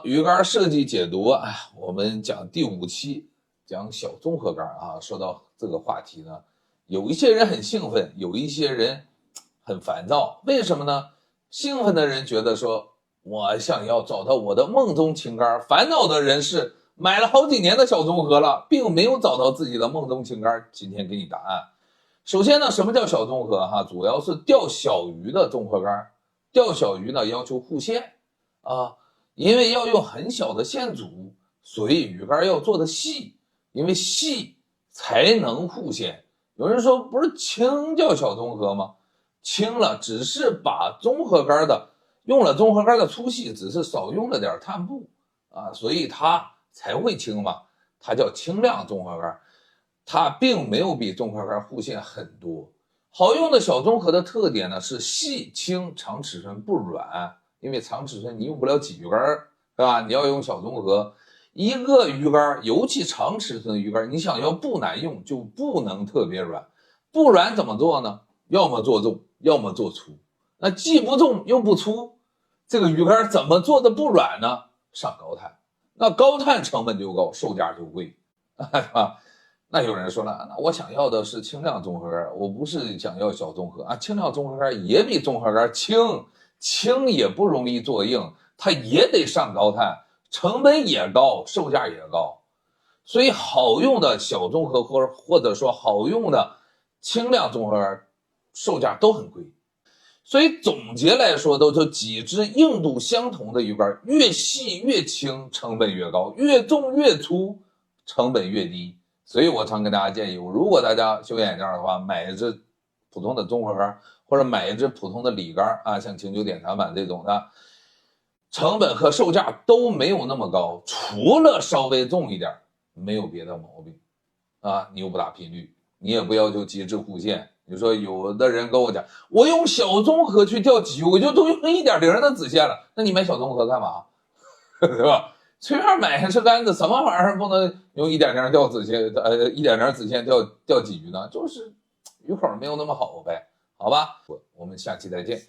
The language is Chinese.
鱼竿设计解读啊，我们讲第5期，讲小综合竿啊。说到这个话题呢，有一些人很兴奋，有一些人很烦躁。为什么呢？兴奋的人觉得说，我想要找到我的梦中情竿；烦恼的人是买了好几年的小综合了，并没有找到自己的梦中情竿。今天给你答案。首先呢，什么叫小综合哈？主要是钓小鱼的综合竿。钓小鱼呢，要求护线啊。因为要用很小的线组，所以鱼竿要做的细，因为细才能护线。有人说不是轻叫小综合吗？轻了只是把综合竿的用了综合竿的粗细，只是少用了点碳布啊，所以它才会轻嘛。它叫轻量综合竿，它并没有比综合竿护线很多。好用的小综合的特点呢是细轻长尺寸不软。因为长尺寸你用不了鲫鱼竿，对吧？你要用小综合，一个鱼竿，尤其长尺寸的鱼竿，你想要不难用，就不能特别软。不软怎么做呢？要么做重，要么做粗。那既不重又不粗，这个鱼竿怎么做的不软呢？上高碳。那高碳成本就高，售价就贵，对吧？那有人说了，那我想要的是轻量综合竿，我不是想要小综合啊。轻量综合竿也比综合竿轻也不容易做硬，它也得上高碳，成本也高，售价也高。所以好用的小综合或者说好用的轻量综合竿售价都很贵。所以总结来说，都是几只硬度相同的鱼竿，越细越轻，成本越高；越重越粗，成本越低。所以我常跟大家建议，如果大家修眼镜的话，买一只普通的综合竿，或者买一只普通的里竿啊，像清酒典藏版这种的，成本和售价都没有那么高，除了稍微重一点，没有别的毛病啊。你又不打频率，你也不要求极致护线。你说有的人跟我讲，我用小综合去钓鲫鱼，我就都用1.0的子线了，那你买小综合干嘛？对吧？随便买是杆子，什么玩意儿不能用1.0钓子线？1.0子线钓鲫鱼呢？就是鱼口没有那么好呗，好吧？我们下期再见。